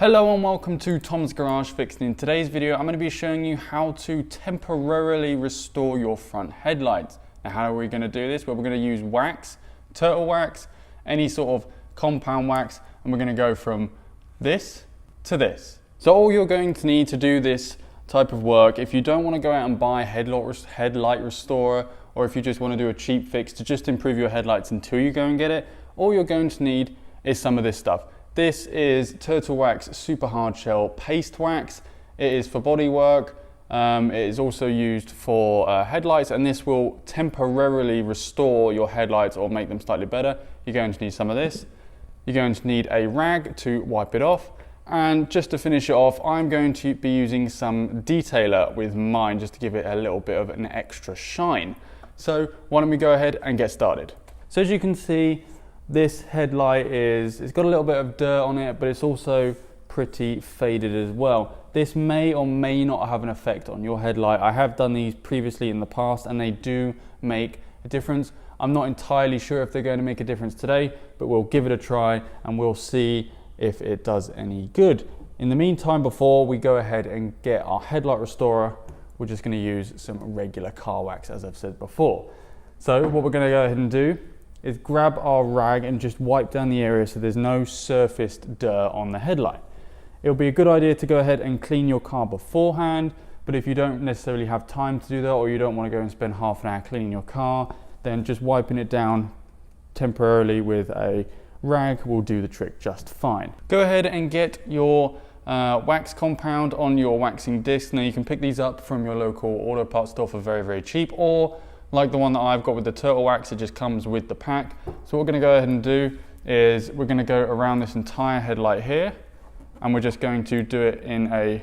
Hello and welcome to Tom's Garage Fix. In today's video, I'm going to be showing you how to temporarily restore your front headlights. Now, how are we going to do this? Well, we're going to use wax, turtle wax, any sort of compound wax, and we're going to go from this to this. So all you're going to need to do this type of work, if you don't want to go out and buy a headlight restorer, or if you just want to do a cheap fix to just improve your headlights until you go and get it, all you're going to need is some of this stuff. This is Turtle Wax Super Hard Shell Paste Wax. It is for body work. It is also used for headlights, and this will temporarily restore your headlights or make them slightly better. You're going to need some of this. You're going to need a rag to wipe it off. And just to finish it off, I'm going to be using some detailer with mine just to give it a little bit of an extra shine. So why don't we go ahead and get started. So as you can see, this headlight it's got a little bit of dirt on it, but it's also pretty faded as well. This may or may not have an effect on your headlight. I have done these previously in the past and they do make a difference. I'm not entirely sure if they're going to make a difference today, but we'll give it a try and we'll see if it does any good. In the meantime, before we go ahead and get our headlight restorer, we're just going to use some regular car wax, as I've said before. So what we're going to go ahead and do is grab our rag and just wipe down the area so there's no surfaced dirt on the headlight. It'll be a good idea to go ahead and clean your car beforehand, but if you don't necessarily have time to do that, or you don't want to go and spend half an hour cleaning your car, then just wiping it down temporarily with a rag will do the trick just fine. Go ahead and get your wax compound on your waxing disc. Now you can pick these up from your local auto parts store for very, very cheap, or like the one that I've got with the turtle wax, it just comes with the pack. So what we're going to go ahead and do is we're going to go around this entire headlight here, and we're just going to do it in a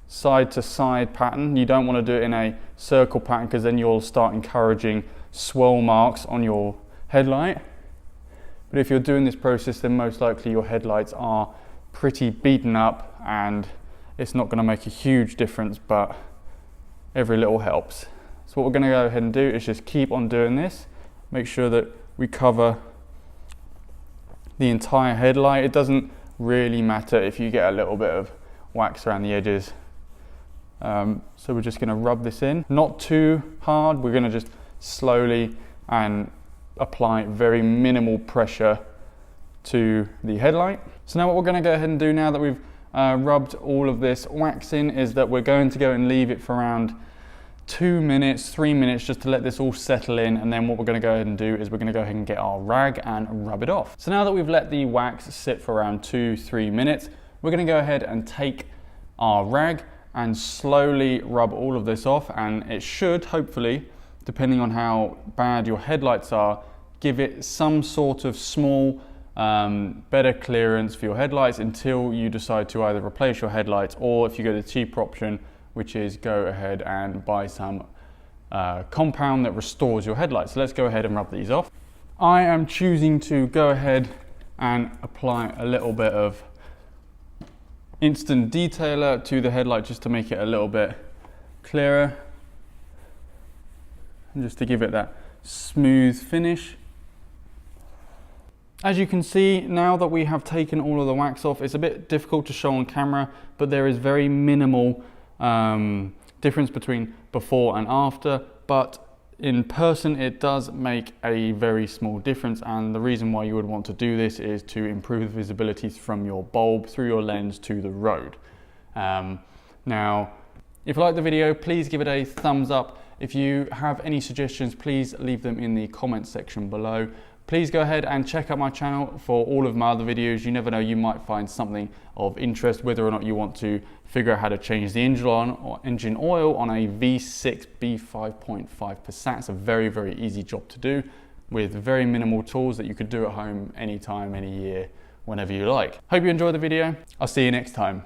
side to side pattern. You don't want to do it in a circle pattern because then you'll start encouraging swirl marks on your headlight. But if you're doing this process, then most likely your headlights are pretty beaten up and it's not going to make a huge difference, but every little helps. So what we're going to go ahead and do is just keep on doing this. Make sure that we cover the entire headlight. It doesn't really matter if you get a little bit of wax around the edges. So we're just going to rub this in. Not too hard. We're going to just slowly and apply very minimal pressure to the headlight. So now what we're going to go ahead and do, now that we've rubbed all of this wax in, is that we're going to go and leave it for around 2 minutes, 3 minutes, just to let this all settle in. And then what we're going to go ahead and do is we're going to go ahead and get our rag and rub it off. So now that we've let the wax sit for around 2-3 minutes, we're going to go ahead and take our rag and slowly rub all of this off. And it should, hopefully, depending on how bad your headlights are, give it some sort of small better clearance for your headlights until you decide to either replace your headlights, or if you go the cheaper option, which is go ahead and buy some compound that restores your headlights. So let's go ahead and rub these off. I am choosing to go ahead and apply a little bit of instant detailer to the headlight just to make it a little bit clearer and just to give it that smooth finish. As you can see, now that we have taken all of the wax off, it's a bit difficult to show on camera, but there is very minimal difference between before and after, but in person it does make a very small difference. And the reason why you would want to do this is to improve the visibility from your bulb through your lens to the road. Now, if you like the video, please give it a thumbs up. If you have any suggestions, please leave them in the comment section below. Please go ahead and check out my channel for all of my other videos. You never know, you might find something of interest, whether or not you want to figure out how to change the engine oil on a V6 B5.5%. It's a very, very easy job to do with very minimal tools that you could do at home anytime, any year, whenever you like. Hope you enjoyed the video. I'll see you next time.